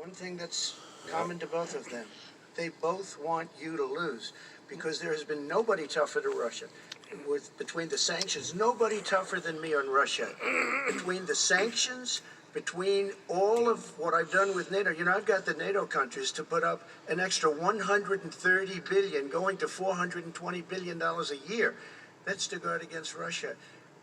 One thing that's common to both of them, they both want you to lose because there has been nobody tougher to Russia. Between the sanctions, nobody tougher than me on Russia. Between the sanctions, between all of what I've done with NATO, I've got the NATO countries to put up an extra 130 billion, going to 420 billion dollars a year. That's to guard against Russia.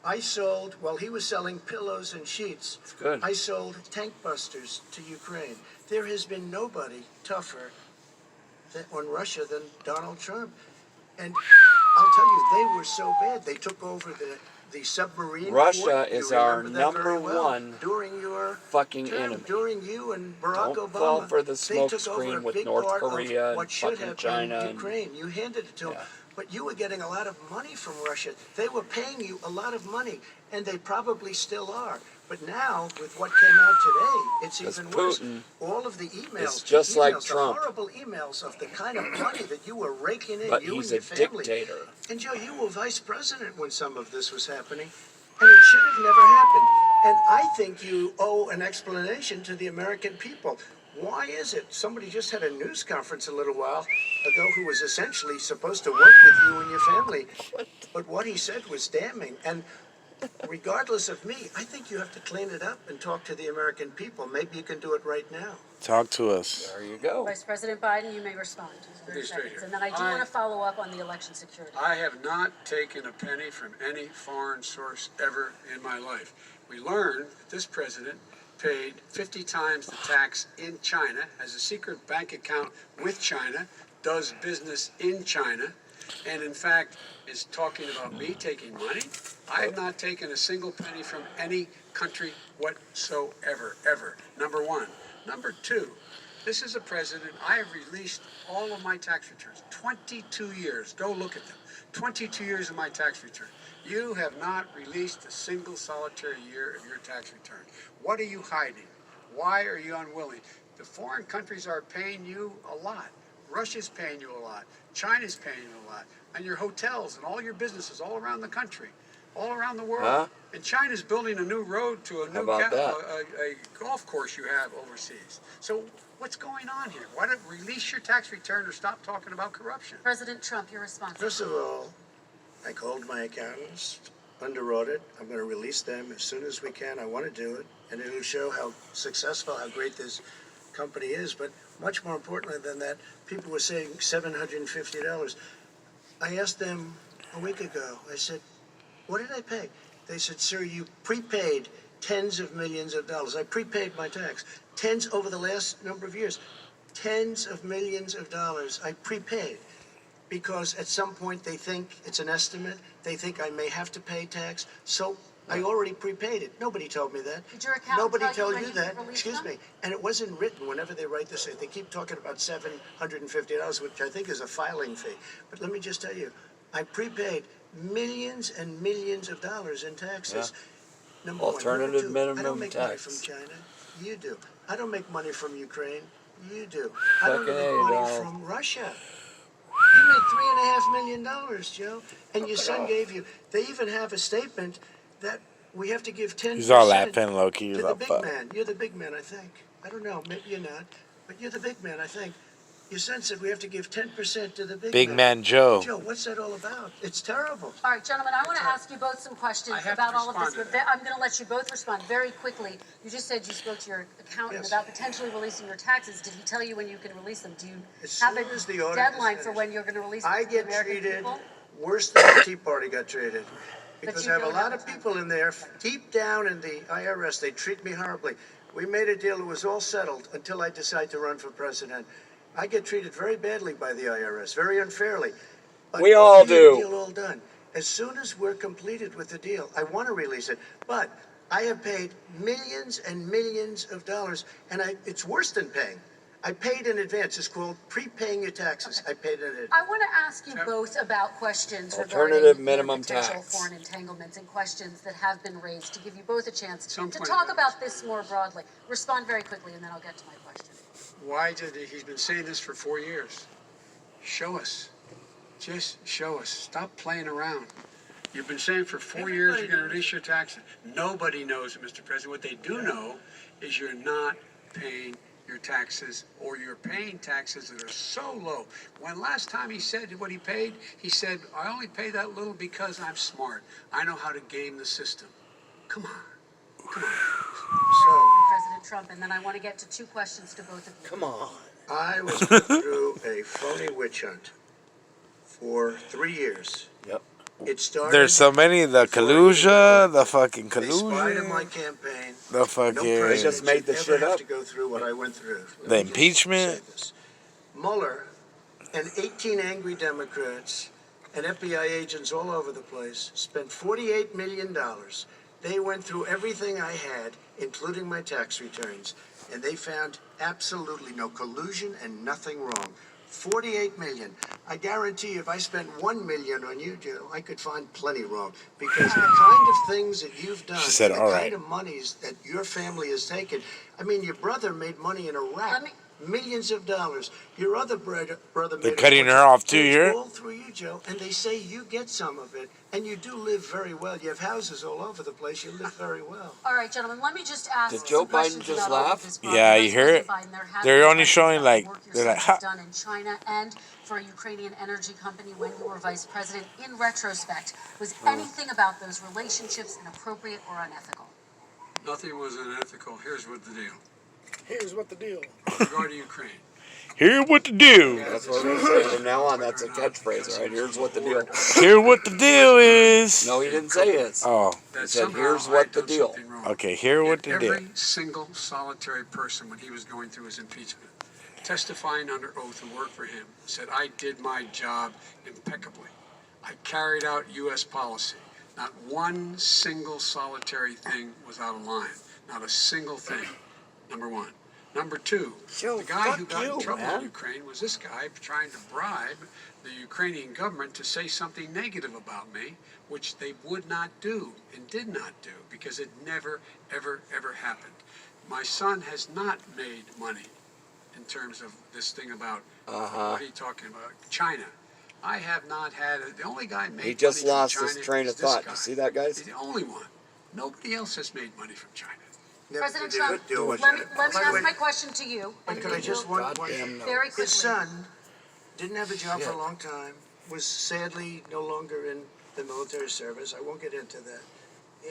I sold, while he was selling pillows and sheets, I sold tank busters to Ukraine. There has been nobody tougher on Russia than Donald Trump. And I'll tell you, they were so bad. They took over the submarine. Russia port. is our number one during your fucking term, enemy. During you and Barack Don't Obama, fall for the they smoke took screen over a with big North part Korea of what and should fucking have China. been Ukraine. You handed it to them. But you were getting a lot of money from Russia. They were paying you a lot of money, and they probably still are. But now, with what came out today, it's even worse. All of the emails, is just like the Trump. horrible emails of the kind of money that you were raking in, But you he's and your a family. dictator. And Joe, you were vice president when some of this was happening, and it should have never happened. And I think you owe an explanation to the American people. Why is it? Somebody just had a news conference a little while ago who was essentially supposed to work with you and your family. But what he said was damning. And regardless of me, I think you have to clean it up and talk to the American people. Maybe you can do it right now. Talk to us. There you go. Vice President Biden, you may respond. 30 seconds. And then I do want to follow up on the election security. I have not taken a penny from any foreign source ever in my life. We learned that this president paid 50 times the tax in China, has a secret bank account with China, does business in China, and in fact is talking about me taking money. I have not taken a single penny from any country whatsoever, ever. Number one. Number two, this is a president, I have released all of my tax returns, 22 years, go look at them, 22 years of my tax return. You have not released a single solitary year of your tax return. What are you hiding? Why are you unwilling? The foreign countries are paying you a lot. Russia's paying you a lot. China's paying you a lot. And your hotels and all your businesses all around the country, all around the world. And China's building a new road to a new a golf course you have overseas. So what's going on here? Why don't release your tax return or stop talking about corruption? President Trump, your response. First of all, I called my accountants under audit. I'm going to release them as soon as we can. I want to do it, and it'll show how successful, how great this company is. But much more importantly than that, people were saying $750. I asked them a week ago, I said, what did I pay? They said, sir, you prepaid tens of millions of dollars. I prepaid my tax. Tens over the last number of years. Tens of millions of dollars I prepaid. Because at some point they think it's an estimate. They think I may have to pay tax. So I already prepaid it. Nobody told me that. Did your accountant Nobody tell told you you when that. you released Excuse them? me. And it wasn't written whenever they write this. They keep talking about $750, which I think is a filing fee. But let me just tell you, I prepaid millions and millions of dollars in taxes. Number Alternative one. Number two, minimum I don't make money tax. from China. You do. I don't make money from Ukraine. You do. I don't Fucking make A, money Donald. from Russia. You made $3.5 million, Joe, and your son gave you. They even have a statement that we have to give 10% He's all laughing, Loki. to He's the like, big fuck. man. You're the big man, I think. I don't know. Maybe you're not, but you're the big man, I think. Your son said we have to give 10% to the Big man Joe. Joe, what's that all about? It's terrible. All right, gentlemen, I want to ask you both some questions I have about to all of this. respond to But I'm going to let you both respond very quickly. You just said you spoke to your accountant Yes. about potentially releasing your taxes. Did he tell you when you can release them? Do you As have soon a as the audit is deadline for finished. when you're going to release them I to the get American treated people? worse than the Tea Party got treated. Because you I have a don't lot have of time. people in there, deep down in the IRS, they treat me horribly. We made a deal, it was all settled until I decide to run for president. I get treated very badly by the IRS, very unfairly. But We all we get do. a deal all done. As soon as we're completed with the deal, I want to release it. But I have paid millions and millions of dollars, and it's worse than paying. I paid in advance. It's called prepaying your taxes. I paid in advance. I want to ask you both about questions Alternative regarding minimum potential tax. foreign entanglements and questions that have been raised to give you both a chance to Some point talk of about this more broadly. Respond very quickly, and then I'll get to my question. Why did he's been saying this for 4 years? Show us. Just show us. Stop playing around. You've been saying for 4 years you're going to release your taxes. Nobody knows it, Mr. President. What they do know is you're not paying your taxes, or you're paying taxes that are so low. When last time he said what he paid, he said, I only pay that little because I'm smart. I know how to game the system. Come on. Come on. So President Trump, and then I want to get to two questions to both of you. Come on. I was put through a phony witch hunt for 3 years. Yep. It started. There's so many. The collusion, the fucking They spied on my collusion, campaign. the No fucking president just made the should shit ever have up. to go through what I went through. Let The me just impeachment. say this. Mueller and 18 angry Democrats and FBI agents all over the place spent $48 million. They went through everything I had, including my tax returns, and they found absolutely no collusion and nothing wrong. 48 million. I guarantee if I spent 1 million on you, Joe, I could find plenty wrong. Because the kind of things that you've done, She said, the "All kind right." of monies that your family has taken. I mean, your brother made money in Iraq. Millions of dollars. Your other brother They're made cutting her off too, It's here. all through you, Joe. And they say you get some of it. And you do live very well. You have houses all over the place. You live very well. All right, gentlemen, let me just ask Did some Joe Biden questions just about all of laugh? this. Yeah, you Vice hear it? President Biden, there have They're been only questions showing about the like work your they're son like, has ha. done in China and for a Ukrainian energy company when you were vice president. In retrospect, was anything about those relationships inappropriate or unethical? Nothing was unethical. Here's what the deal. Here's what the deal. With regard to Ukraine. Here what to do. That's what we're gonna say from now on. That's a catchphrase, all right? Here's what the deal. Here what the deal is. No, he didn't say it. Oh, That He said, somehow "Here's I what the done deal." something wrong. okay. Here what Yet the deal. every single solitary person, when he was going through his impeachment, testifying under oath who worked for him, said, I did my job impeccably. I carried out U.S. policy. Not one single solitary thing was out of line. Not a single thing. Number one. Number two, Joe, the guy who fuck got in you, trouble man. in Ukraine was this guy trying to bribe the Ukrainian government to say something negative about me, which they would not do and did not do because it never, ever, ever happened. My son has not made money in terms of this thing about what are you talking about? China. I have not had it. The only guy made He just money from lost China his train is of this thought. guy. You see that, guys? He's the only one. Nobody else has made money from China. Never President did a Trump, good deal with let me that. ask By the way, my question to you. and could I you just will- one Goddamn no. very quickly. His son didn't have a job for a Shit. long time, was sadly no longer in the military service. I won't get into that.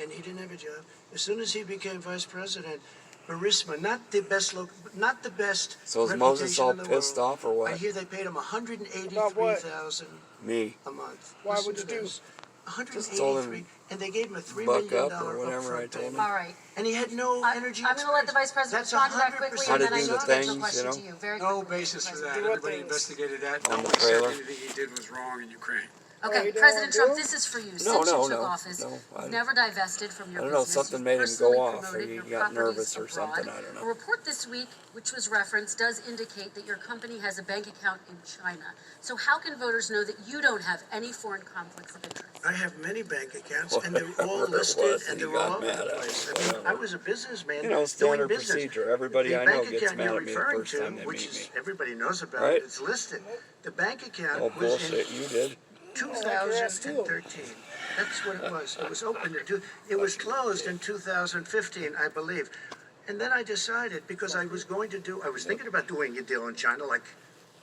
And he didn't have a job. As soon as he became vice president, Burisma, not the best. So is Moses all reputation in the pissed world. off or I what? hear they paid him $183,000 Me. a month. Why Listen would to you do? this. Just told him 183, and they gave him a $3 buck million up or whatever I upfront told him. payment. All right. And he had no energy. I'm going to let the vice president That's respond to that quickly, 100% and then How I to need do to the get to a things, question you to know? you. Very No quickly, basis for President. that. Do what Everybody things? investigated that. On No the one said trailer. anything he did was wrong in Ukraine. Okay, you don't President wanna Trump, do? this is for you. Since No, you took no, office, no. you've never divested from your I don't know, business. something You've made him personally go off, or promoted he your got properties nervous or abroad. something, I don't know. A report this week, which was referenced, does indicate that your company has a bank account in China. So how can voters know that you don't have any foreign conflicts of interest? I have many bank accounts, and they're all Whatever it listed, was, and he they're all got over mad the at place. us, I mean, whatever. I was a businessman You know, doing standard business. procedure. Everybody The I know bank gets account mad you're at me the referring first to, time they which meet is me. everybody knows about Right? it, it's listed. The bank account Oh, was bullshit, in you did. 2013. That's what it was. It was open it was closed in 2015, I believe. And then I decided, because I was thinking about doing a deal in China like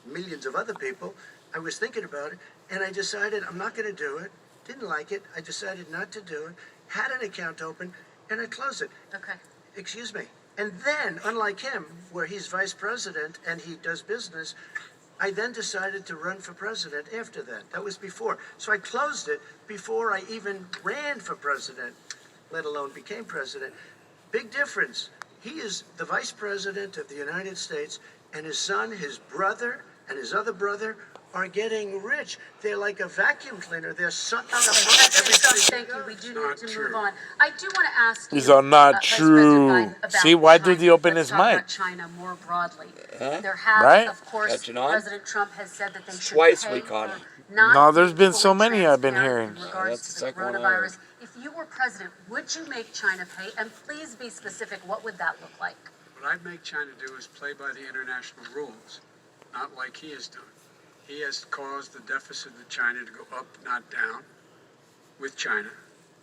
millions of other people. I was thinking about it, and I decided I'm not going to do it. Didn't like it. I decided not to do it. Had an account open, and I closed it. Okay. Excuse me. And then, unlike him, where he's vice president and he does business, I then decided to run for president after that. That was before. So I closed it before I even ran for president, let alone became president. Big difference. He is the vice president of the United States, and his son, his brother, and his other brother are getting rich. They're like a vacuum cleaner. They're sucking up every place they Thank you. go. We do Not need to true. move on. I do want to ask you. These are not Vice true. President Biden, about See, why China. did he open Let's his talk mic? about China more broadly. Huh? There have, Right? of course, Catching on? President Trump has said that they should Twice pay we caught for him. not No, there's being been so fully many I've been transparent hearing. in regards That's to the the second one I coronavirus. If you were president, would you make China pay? And please be specific. What would that look like? What I'd make China do is play by the international rules, not like he has done. He has caused the deficit of China to go up, not down, with China,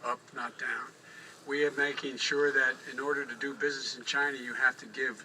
up, not down. We are making sure that in order to do business in China, you have to give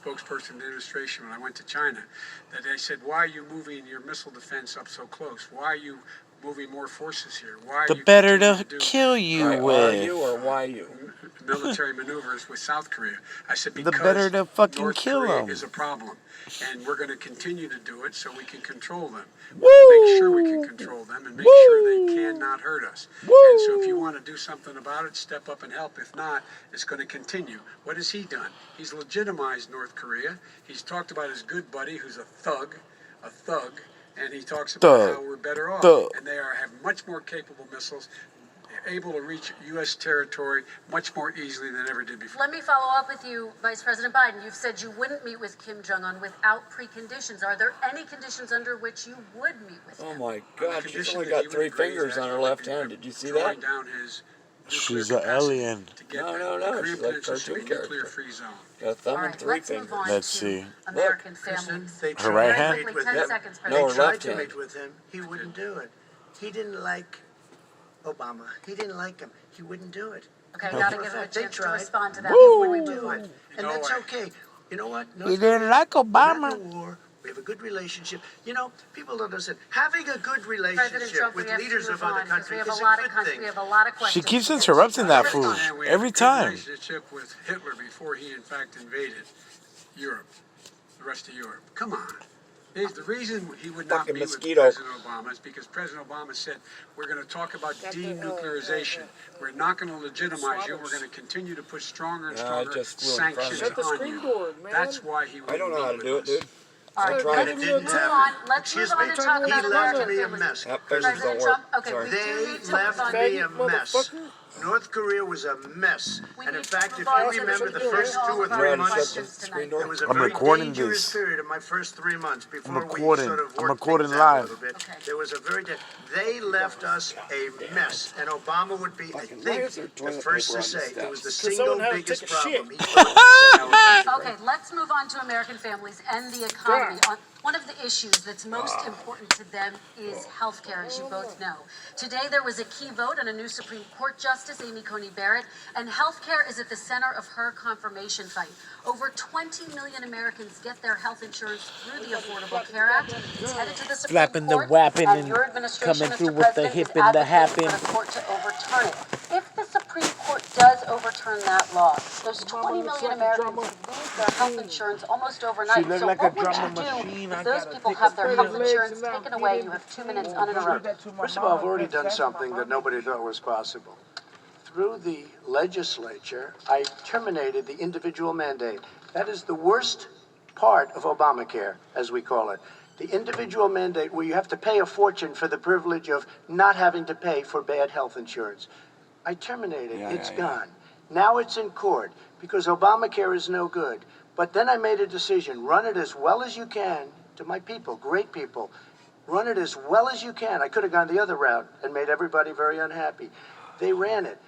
spokesperson of the administration when I went to China, that they said, why are you moving your missile defense up so close? Why are you moving more forces here? Why are The you better continuing to do kill you Are with. you or why you? military maneuvers with South Korea? I said The because better to fucking North kill Korea 'em. is a problem, and we're going to continue to do it so we can control them. Woo! Make sure we can control them and make sure they cannot hurt us. And so if you want to do something about it, step up and help. If not, it's going to continue. What has he done? He's legitimized North Korea. He's talked about his good buddy who's a thug, and he talks about Thug. how we're better off. Thug. And they have much more capable missiles, able to reach U.S. territory much more easily than ever did before. Let me follow up with you, Vice President Biden. You've said you wouldn't meet with Kim Jong-un without preconditions. Are there any conditions under which you would meet with Oh him? my On the God, she's condition only that he got would 3 agree fingers that on her would left be hand. Did you see drawing that? down his She's nuclear an capacity alien. to get No, the no, no, Korean she's like a Peninsula to be a cartoon character. nuclear-free zone. Got a thumb All and right, 3 let's move fingers. on Let's to see. American Kristen, families. they Her right tried hand? to meet Quickly, with 10 him. seconds, No, They her President. tried left to hand. meet with him. He wouldn't do it. He didn't like Obama. He didn't like him. He wouldn't do it. Okay, No, gotta for a give him a fact, they chance to tried. respond to that He before we wouldn't move do on. it. And No that's way. okay. You know what? He didn't like We're not Obama. in a war. We have a good relationship. You know, people don't understand. Having a good President relationship Trump, we with have to leaders move of other on because we countries have is a lot a of good thing. we have a lot of questions. keeps to get interrupting to. that Respond. fool. And we had Every a good time. relationship with Hitler before he, in fact, invaded Europe, the rest of Europe. Come on. The reason he would not Fucking meet mosquito. with President Obama is because President Obama said, we're going to talk about denuclearization. We're not going to legitimize you. We're going to continue to put stronger and No, I stronger just flew in front of sanctions me. Shut the on screen you. door, man. That's why he would I don't know how to do it, dude. All right, trying. But let's it didn't move happen. on. Let's Excuse move on me. to talk He about left American me a families. mess. Yep, fingers President don't work. Trump, okay, Sorry. we do They need to move left on. me a Faggot mess. motherfucker. North Korea was a mess. We And in need to fact, move if on you to remember the the first all 2 or of our 3 Right, months, shut the questions screen tonight. door. it was a I'm very recording dangerous this. period of my first 3 months before we recording. sort of I'm worked recording things out a live. little bit. Okay. There was a very they left us a mess, and Obama would be, I Fucking think, why is there the toilet first paper to on the say it was the steps? single someone had to biggest take a shit. problem. He said that was Okay, let's move on to American families and the economy. One of the issues that's most important to them is health care, as you both know. Today there was a key vote on a new Supreme Court Justice, Amy Coney Barrett, and health care is at the center of her confirmation fight. Over 20 million Americans get their health insurance through the Affordable Care Act. It's headed to the Supreme Flapping the Court, wapping and and your administration, coming Mr. through with the President, hip is and the advocating happen. for the court to overturn it. If the Supreme Court does overturn that law, those 20 million Americans could lose their health insurance almost overnight. She looked So like a what would drama you do machine. if I those gotta people take have a their picture. health insurance taken away? You have 2 minutes uninterrupted. First of all, I've already done something that nobody thought was possible. Through the legislature, I terminated the individual mandate. That is the worst part of Obamacare, as we call it. The individual mandate where you have to pay a fortune for the privilege of not having to pay for bad health insurance. I terminated it. It's gone. Now it's in court because Obamacare is no good. But then I made a decision, run it as well as you can to my people, great people. Run it as well as you can. I could have gone the other route and made everybody very unhappy. They ran it.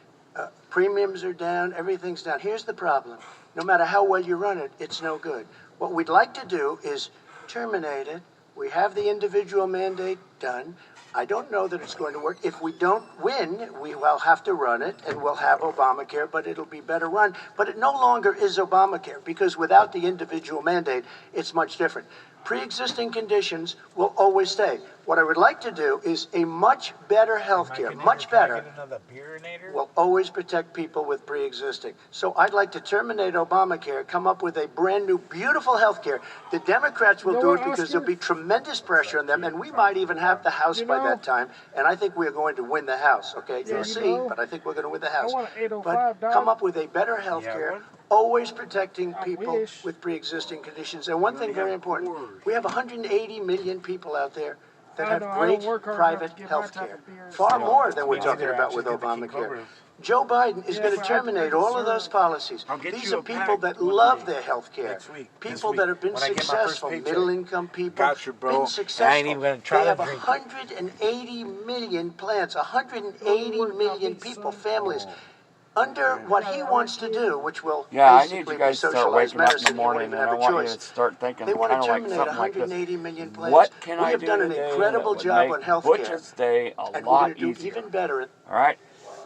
Premiums are down, everything's down. Here's the problem. No matter how well you run it, it's no good. What we'd like to do is terminate it. We have the individual mandate done. I don't know that it's going to work. If we don't win, we will have to run it, and we'll have Obamacare, but it'll be better run. But it no longer is Obamacare, because without the individual mandate, it's much different. Pre-existing conditions will always stay. What I would like to do is a much better health care, much better, will always protect people with pre-existing. So I'd like to terminate Obamacare, come up with a brand new, beautiful health care. The Democrats will do it because there'll be tremendous pressure on them, and we might even have the House by that time. And I think we're going to win the House, okay? You'll see, but I think we're going to win the House. want an But 805, dog. come up with a better health care, always protecting people wish. with pre-existing conditions. And one thing very important, we have 180 million people out there that I have know, I great don't work hard private enough to get my health type care, of beer. far more than we're Me talking neither. I about with actually did the King Obamacare. Cobra. Joe Biden is Yeah, going to but I terminate think all of so. those policies. I'll get These you are a people pack that one love day. their health care. Next week. This People week. that have been When I get my first successful, paycheck. middle-income people, Got you, bro. been successful. I ain't even gonna try they to have drink it. 180 million plants, 180 million people, families. Under what he wants to do, which will Yeah, I need basically you guys be to start socialized waking up in medicine, the you won't morning, even and have I a want you to choice. start thinking They want kind to of like terminate something like this. 180 million plants. What can we I have do done an today incredible that would job make on health care, Butch's day a and we're lot going to do easier? even better. All right,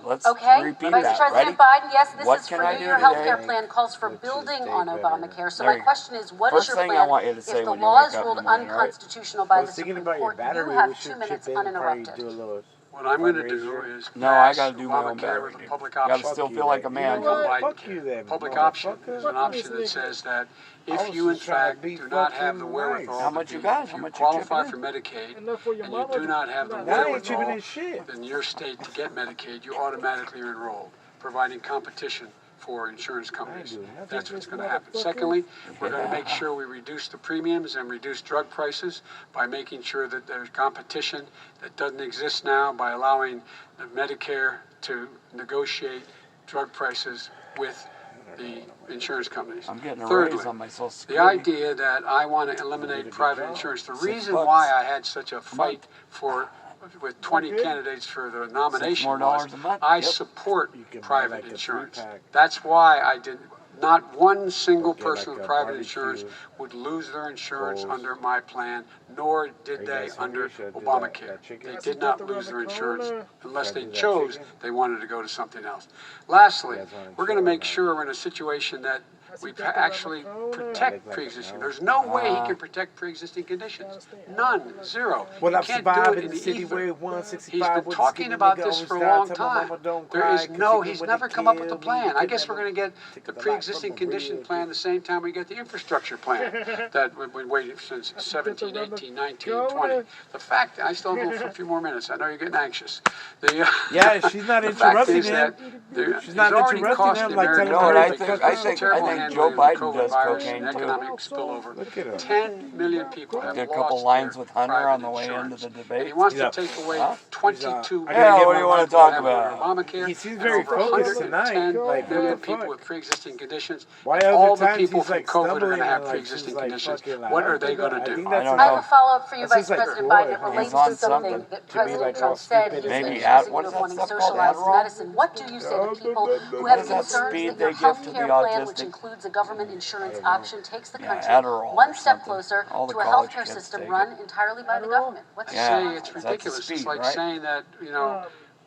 let's Okay, repeat Vice that. President Ready? Biden, yes, this What is can for I you. do Your today? healthcare plan calls for building on Obamacare. So There my you go. question is, what is First your thing I plan want you to say if the when you law wake is up in ruled the morning, all right? unconstitutional by I the was thinking Supreme about your Court? battery. You have We 2 should minutes chip in, probably uninterrupted. do a little. What I'm going to do fundraiser. is No, I pass gotta do my own Obamacare battery. with a dude. public Gotta option. still Fuck feel you, like a then. man. You know what? Biden Fuck care. you then, Public option motherfucker. is an Fuck option that this nigga. says that I if was you in just trying to fact be do not have the fucking wherewithal, nice. How much to you be- got? if How you much you qualify chipping for in? Medicaid Enough for your and you mama. do not have the Now I ain't chipping wherewithal in shit. in your state to get Medicaid, you automatically are enrolled, providing competition for insurance companies. doing nothing. That's what's going to happen. Secondly, we're going to make sure we reduce the premiums and reduce drug prices by making sure that there's competition that doesn't exist now by allowing the Medicare to negotiate drug prices with the insurance companies. I'm getting a Thirdly, raise on my Social the Security. idea that I want to eliminate private insurance, the reason $6 why I had such a fight month. with 20 candidates for the nomination more was dollars a month. I Yep. support You can buy private like a insurance. 3-pack. That's why I did. Not one single Get person like with a private barbecue, insurance would lose their insurance Kohl's. under my plan, nor did you they guys hungry? under Should I do Obamacare. that chicken? They That's did it, not just around lose the their insurance corner. unless Should I they do that chose chicken? they wanted to go to something else. Lastly, You guys wanna we're going to chill make or sure we're in a situation that we it, just around the actually corner. protect Like pre-existing. an There's no way he Ah. can protect pre-existing conditions. understand. None. Zero. Well, You I'm can't do surviving it in in the city ether. where 165 He's been with a talking skinny about nigga this always for a died. long Tell my time. mama don't There cry, is 'cause no, she he's would've never come up with a killed me. plan. I Kidnapped guess we're me, going to get took the the life pre-existing from the condition real plan the same time we get the infrastructure plan that we've been waiting since 17, 18, 19, 20. The fact, I still have a few more minutes. I know you're getting anxious. Yeah, she's not the fact interrupting is him. that She's not he's already interrupting cost him, the like, American You know what I public think? because of terrible Joe handling of the Biden COVID does virus cocaine, and too. economic spillover. Look at him. 10 million people have Did a lost couple lines their with Hunter private on the way insurance. into the And debate. he wants Yeah. to take away Huh? 22 I gotta million get what do you wanna people talk have under about? Obamacare. He seems and very over focused 110 tonight. Like, million what the people fuck? with pre-existing conditions. Why And other all the times people he's from like COVID are going stumbling to have and like pre-existing she's like conditions. fucking like, What are they going I to do? think I that's don't I know. have a follow-up for you, That seems Vice like President Roy. Biden. It He's relates on to something something. that To be President like Trump all said stupid he's and Maybe been what using is of wanting that stuff called, socialized Adderall? medicine. What do you say to people who have Is that concerns speed that your they give health to care the plan, which autistic? includes a government insurance option, takes the Yeah, country Adderall one or step something. closer All the to a college healthcare kids system take run entirely by the government? What's I your say thought? it's That's the ridiculous. speed, It's like right? saying that,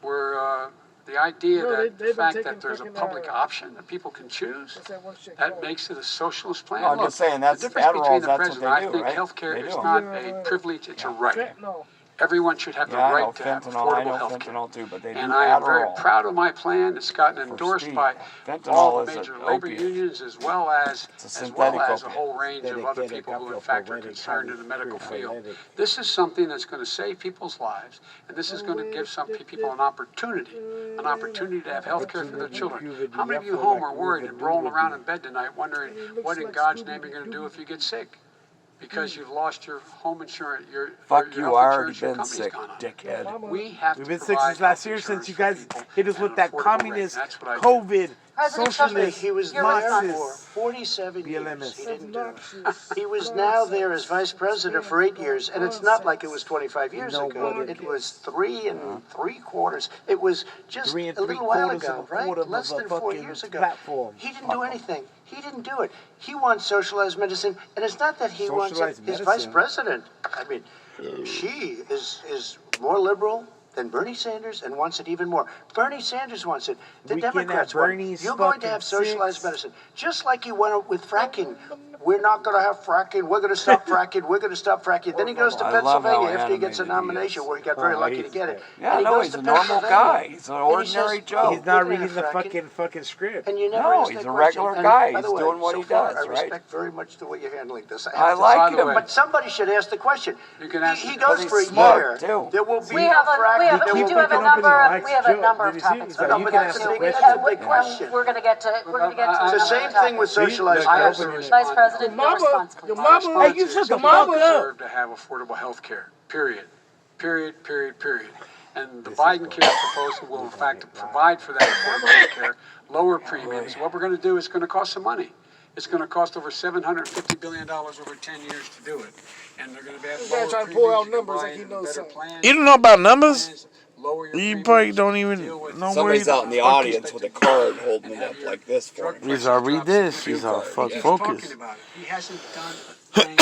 we're the idea No, that the they've been fact taking that there's a fucking, public option that people can choose, What's that one shit that called? makes it a socialist plan. No, I'm Look, just saying that's the difference Adderall, between the that's what president, they do, I think right? healthcare They is do. not Yeah. a privilege, it's a right. Fentanyl. Everyone should have the Yeah, I know right to have fentanyl. I affordable know health care. fentanyl too, but they do And I am very Adderall. proud of my plan. It's gotten for endorsed speed. by Fentanyl all the is major an labor opiate. unions as well as It's a a synthetic whole opiate. range of other people who in fact are concerned in the medical field. This is something that's going to save people's lives, and this is going to give some people an opportunity to have health care for their children. How many of you home are worried and rolling around in bed tonight wondering what in God's name you're going to do if you get sick? Because you've lost your home insurance, your Fuck your you, health I already insurance, your been company's sick, gone up. dickhead. We have We've to been sick provide since last health year, insurance since you for guys people hit us at with an that affordable rate. communist, That's what I do. COVID, President Trump, socialist. He was Your there response. for 47 years. BLMS. He didn't do it. Obnoxious. He was now there as vice president for 8 years, and it's not like it was 25 years know ago. what It was 3 3/4. It was just 3 a little while 3/4 ago, of a right? quarter of Less a than 4 fucking years ago. platform. He didn't do anything. He didn't do it. He wants socialized medicine, and it's not that he wants it. Socialized His vice medicine? president, I mean, she is more liberal than Bernie Sanders and wants it even more. Bernie Sanders wants it. The We can have Democrats want it. Bernie's You're going to have fucking socialized six. medicine. Just like he went with fracking. We're not going to have fracking. We're going to stop fracking. We're going to stop fracking. Then he goes to I love how Pennsylvania after he gets a animated he nomination is. where he got very Oh, lucky to he's get it. great. Yeah, And he no, goes he's to a normal Pennsylvania, guy. He's an and he ordinary says, Joe. He's we're not gonna reading have the fracking. fucking script. And you never No, ask he's that a question. regular And guy. by He's the way, doing what so he far, does, I right? respect very much the way you're handling this. I have to like By the him. way, But somebody should ask the question. You can ask He the goes Because for a he's smart, year. too. There will be We no have a, fracking. we have, There we will do be have a no- number of, Mike's we have a joke. number Did of you see? topics. He's We're like, gonna you get can ask to. the We question. have- That's a big question. We're gonna get to It's the same thing with socialized I medicine. also Vice President, your Mama, response, your please. mama, response Hey, you is shut the people fuck up. deserve to have affordable health care. Period. Period. Period. Period. And the Biden care proposal will, in fact, provide for that affordable health care, lower premiums. What we're going to do is going to cost some money. It's going to cost over $750 billion over 10 years to do it. And they're going to be This guy lower trying to pull out premiums, you can numbers buy like he in knows better something. plans, You don't know about numbers? plans, lower your You premiums, probably don't even deal with know where Somebody's you out in the audience with a card holding it up like this for him. These are read this. These are fuck He's focus. talking about it. He hasn't done a paying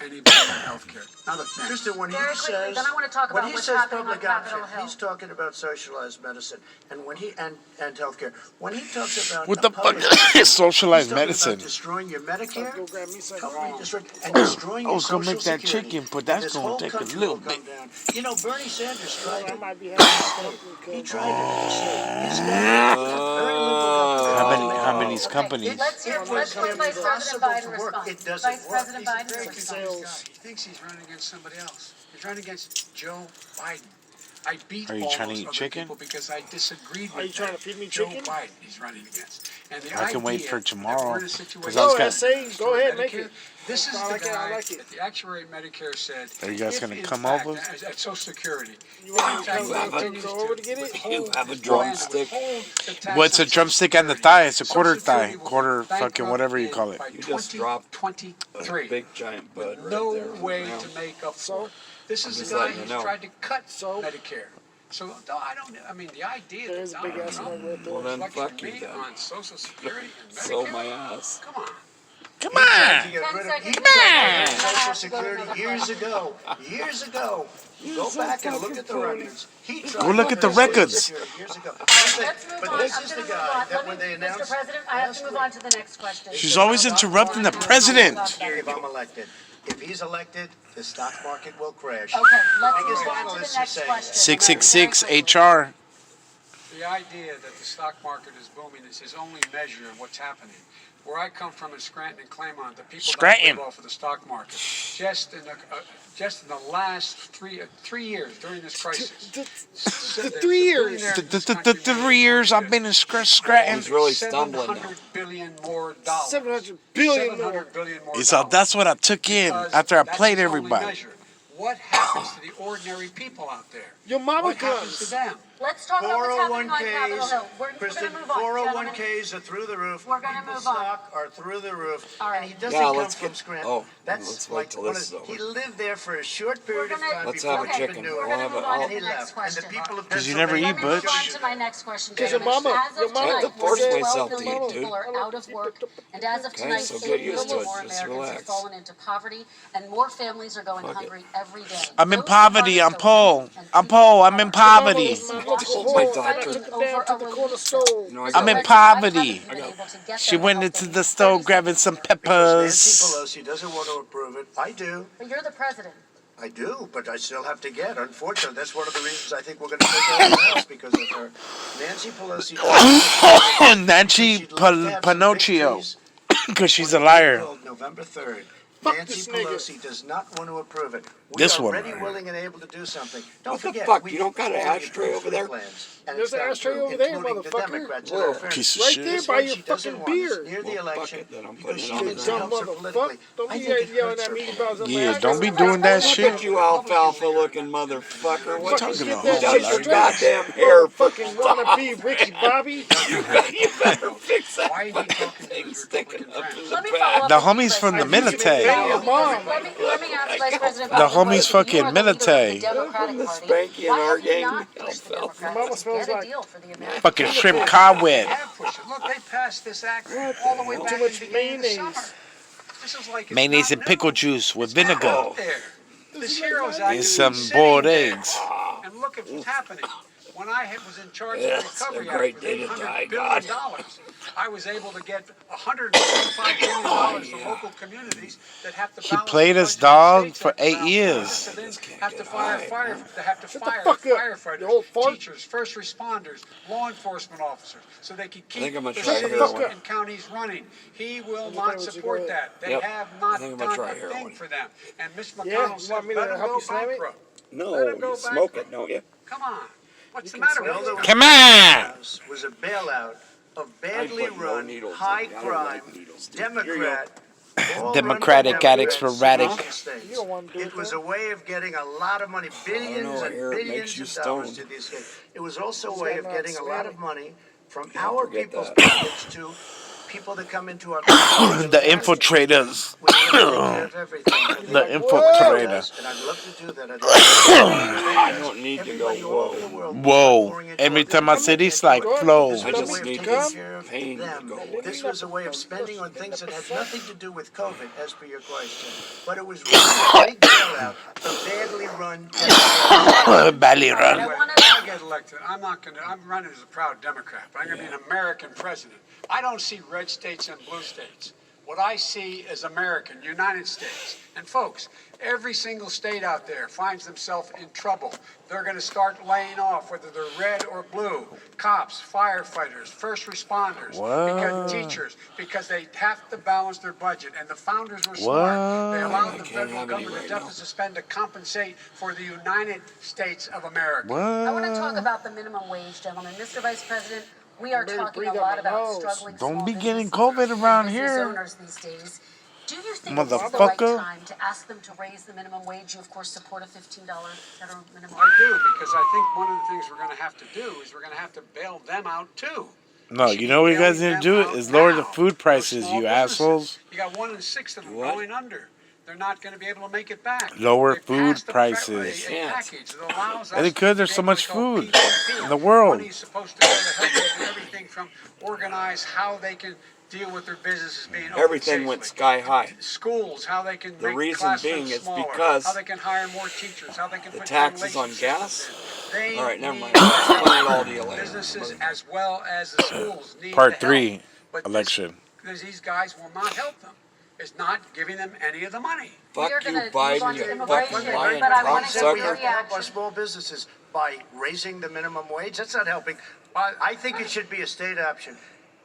anybody on health care. Another thing. Kristen, when he Very quickly, says, then I want to talk when about he what's says happening on public Capitol option, Hill. he's talking about socialized medicine, and when he and healthcare. When he talks about What a the fuck public is he's socialized talking medicine? about destroying your Medicare, Go grab me some. totally destroying, and destroying I your was gonna Social make that Security. chicken, but And that's this gonna whole take a country little will come bit. down. You know, Bernie Sanders tried I it. might be having something. He tried it. His government, very liberal government. How many's Okay, companies? let's hear It let's was let Vice President impossible Biden to work. respond. It doesn't Vice work. President He's a Biden very respond. confused guy. He thinks he's running against somebody else. He's running against Joe Biden. I beat Are you all trying to those eat other chicken? people because I disagreed with Are you trying them. to feed me Joe chicken? Biden he's running against. And the I can wait idea for that tomorrow, we're in a 'cause situation I was Go gonna- ahead, say. Go ahead, make Medicare, it. This is I the like it, I guy like it. that the actuary of Medicare said. Are you guys if gonna in come fact, over? At Social Security. You want me if to in come fact over continues to go over to get it? withhold You have a his plan to drumstick. withhold the tax Well, it's a on Social drumstick on the Security, thigh. It's a Social quarter Security thigh. will be Quarter fucking bankrupt whatever you call it. by You just dropped a 2023. big giant bud With right no there. way Now. to make up So? for it. This is just the guy letting you who's know. tried to cut So? Medicare. So I mean, the idea There's that a big Donald ass Trump number right there. Well, then is fuck lecturing you me then. on Social Security and Medicare. So my ass. Come on. Come He tried on! to get 10 rid of, seconds. he tried to get rid of Come on. Social Security years ago. Years ago. Go back and look at the records. He tried Go look to at the get rid of records. Social Security years ago. Let's move But on. this I'm is going the to move guy on. that when they Mr. announced President, I have to move on to the next question. She's always interrupting the president. if I'm elected. If he's elected, the stock market will crash. Okay, let's Biggest move on to analysts the are next saying question. 666 Very quickly. HR. The idea that the stock market is booming is his only measure of what's happening. Where I come from in Scranton and Claymont, the people Scranton. don't live off of the stock market. Just in the last three years during this crisis. 3 years. 3 years I've been in Scranton. He's really stumbling now. $700 billion more dollars. 700 billion more. $700 billion more So dollars. that's what I took in Because after I that's played his only everybody. measure. What happens to the ordinary people out there? Your mama What happens to comes. them? Let's talk about what's happening on Capitol 401ks, Hill. We're going Kristen, to move on, gentlemen. 401ks are through the roof. We're gonna People's move on. stock are through the roof. All right. And he doesn't Yeah, come let's from get- Scranton. oh, That's let's wait like till one this of, is he over. lived there for a short period of gonna- time Let's before have a he chicken. even knew We're it. going to We'll move have on a- to And the he next left. And the question. people of 'Cause you never Pennsylvania eat, Let me move Butch. on to my next question. Because your gentlemen. mama- As your of mama- tonight, I have to force more than myself 12 to million eat, dude. people are out of work, and as of tonight, so 3 get used million to it. more Just Americans relax. have fallen into poverty, and more families are going Fuck it. hungry every day. I'm in Those poverty. hardest I'm are poor. women and I'm people poor. of I'm in color. poverty. This My Washington little my hole. I daughter. took it over down to a the relief corner bill. store. You know, I Mr. got I'm in like- President, I haven't poverty. even been able to get She them went help into they the need. store 30 grabbing seconds some here. Because Nancy peppers. Pelosi doesn't want to approve it. I do. But you're the president. I do, but I still have to get. Unfortunately, that's one of the reasons I think we're going to take over the House because of her. Nancy Pelosi. Nancy She'd love to have some Pinocchio. victories Because she's on a liar. April, November 3rd. Fuck Nancy this nigga. Pelosi does not want to approve it. We This are one ready, right here. willing, and able to do something. Don't What the forget, fuck? we You don't got an already ashtray approved over there? plans, and There's it's an gone ashtray through, over there, including the motherfucker. Democrats. in Whoa. all fairness. Piece of Right shit. there This by one your she doesn't fucking want. It's beard. near the Well, fuck election it, then I'm because putting she it on thinks there. it Dumb helps her motherfucker. politically. Don't I be think it yelling hurts at her me politically. about some Yeah, ass. don't be doing that Look shit. at you alfalfa looking motherfucker. What Talking you to Get got that your shit straight. goddamn hair Fucking wannabe Ricky Bobby. You better fix that Why is he talking to thing his sticking Republican up friends? in Let the me follow back. up The with you, homies Vice from the President. military. Tell your mom. Let me ask Vice President The Biden, homies if you fucking are the leader of the military. Democratic The Party, Spanky in why our have you gang. not pushed the Alfalfa. Democrats Mama to smells get a like- deal for the American Fucking people? shrimp They cobweb. have pushed it. Look, they passed this act all the way back Too in much the beginning of the mayonnaise. summer. This is like it's Mayonnaise not and pickle new. juice with It's been vinegar. out there. This Heroes Act And has some been sitting boiled there. eggs. And look at what's happening. When I was in charge Yeah, of the it's a Recovery great Act with day to die, $800 God. billion, I was able to get $125 billion to local communities that have to He balance played the his budget. dog States for have to 8 balance years. budgets, and then have to fire the fuck up, you firefighters, old fart. teachers, first responders, law enforcement officers, so they can I keep think I'm gonna the try cities heroin. and counties running. He will Okay, not what you support got? that. They Yep. have I not think I'm gonna done try a thing heroin. for them. And Mitch Yeah, McConnell you said, want me to let them help go you slam it? bankrupt. No, Let him go you smoke bankrupt. it, don't you? Come on. What's the can matter smell with you? Come on. Was a bailout of I badly put no run, needles in high it. I don't crime, like needles, dude. Here you go. Democrat. all run by Democratic addicts for Democrats, radic. cities and You don't want to do It it, was though. a way of getting a lot of money, billions know, and here it makes billions you of dollars to stoned. these states. It was also a Just way got of not getting a lot smelly. of money from Can't our forget people's that. pockets to people that come into our country. The infiltrators. We take care of everything. The And infiltrator. I'd love to do that. I don't need to go, whoa. Whoa. Every time I say this, like, flow. I just need this pain to go away. This was a way of spending on things that had nothing to do with COVID, as per your question. But it was really a big bailout of badly run. Belly run. When I get elected, I'm running as a proud Democrat, but I'm going to be an American president. I don't see red states and blue states. What I see is American, United States. And folks, every single state out there finds themselves in trouble. They're going to start laying off, whether they're red or blue, cops, firefighters, first responders, because teachers, because they have to balance their budget. And the founders were smart. They allowed the federal government to deficit spend to compensate for the United States of America. I want to talk about the minimum wage, gentlemen. Mr. Vice President, we are talking a lot about struggling Don't small be getting businesses COVID around and here. business owners these days. Do you think it's the right Motherfucker. time to ask them to raise the minimum wage? You, of course, support a $15 federal minimum I wage. do, because I think one of the things we're going to have to do is we're going to have to bail them out too. No, you know what you guys need to do is lower the food prices, you assholes. You got 1 in 6 of them What? going under. They're not going to be able to make it back. Lower They food passed a prices. package that allows And us it could, there's to so make much what's called food PPP. in the world. Money's supposed to go to help them do everything from organize how they can deal with their businesses being open Everything went safely. sky high. Schools, how they can The make reason classrooms being it's smaller, because how they can hire more teachers, how they can the put taxes on ventilation gas. systems in. They All right, never need mind. Explain it all help. to you later. Businesses as well as the schools need Part the help. 3, But this- election. because these guys will not help them. It's not giving them any of the money. Fuck We are you, gonna move Biden, on to you immigration, fucking lying but I wanna get We your have cocksucker. to help our reaction. small businesses by raising the minimum wage. That's not helping. I think it should be a state option.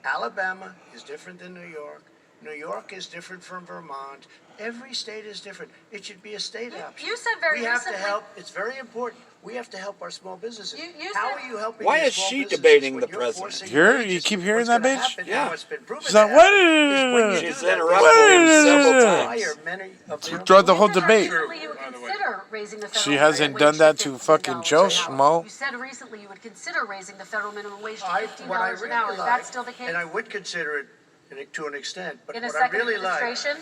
Alabama is different than New York. New York is different from Vermont. Every state is different. It should be a state option. You said very We have to recently- help. It's very important. We have to help our small businesses. You How said- are you helping? Why your is small she businesses debating when the you're president? forcing Here, you wages? keep hearing What's that gonna bitch? happen Yeah. now, it's been proven She's like, to what? happen, is when you She's do that, interrupted him several they times. hire many of their Throughout the whole You said debate. recently you would consider raising the federal She hasn't minimum done wage that to to fucking $15 Joe an hour. Schmo. You said recently you would consider raising the federal minimum wage to What I $15 an really hour. Is like, that still the case? and I would consider it to an extent, but In a what I second really like, administration?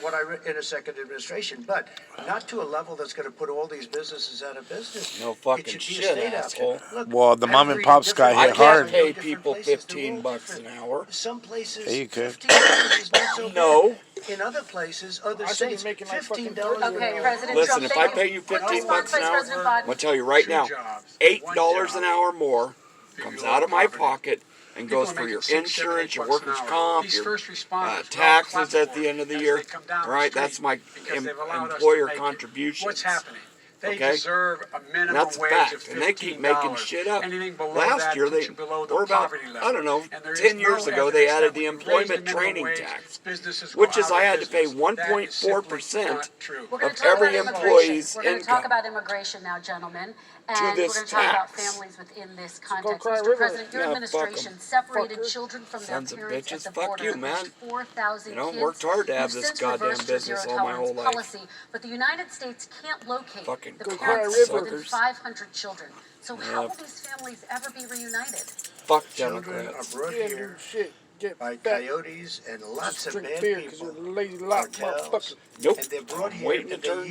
in a second administration, but not to a level that's going to put all these businesses out of business. No fucking It should be a shit, state asshole. option. Look, Well, the mom and every pops got different- I hit can't hard. pay different people places, they're all $15 an different. hour. Some places, Yeah, you could. $15 is not so bad. No. In other places, other I should be states, making like fucking $15 an Okay, hour. President Listen, Trump, if thank I pay you Quick 15 response, bucks an Vice hour, President I'm Biden. gonna tell you right Two now, jobs, $8 one an job. hour more comes out of my pocket and People goes are for making your 6, 7, insurance, 8 your bucks an workers' hour. comp, These your first responders, taxes at the end of the as year. they come down the Right, street that's my because they've allowed us to employer make it. contributions. What's happening? They Okay? deserve a minimum That's a wage fact, of $15. and they keep making shit up. Anything below Last that year puts they you below the were about, poverty level. I don't know, And there is 10 years no ago they evidence added that the when you raise employment minimum training wage, tax, businesses go which is out I of had to pay business. That is simply 1.4% not true. We're going of to talk every about immigration. employee's We're going to talk income about immigration now, gentlemen. And to we're this going to talk about tax. families within this context. Cry Mr. River. President, your Yeah, fuck 'em. administration separated Fucker. children from their Sons of parents bitches. at the Fuck border. you, It man. reached 4,000 You know, kids. worked hard to have You've this since goddamn reversed your business zero all my tolerance whole life. policy, but the United States can't locate Fucking the Go parents Cry of more than River. 500 children. So how Yeah. will these families ever be reunited? Fuck Children are Democrats. brought Can't here do shit. Get by fat. coyotes and lots Just of drink bad beer because people. you're a lazy lot Cartels. motherfucker. Nope. And they're brought I'm here waiting to and they turn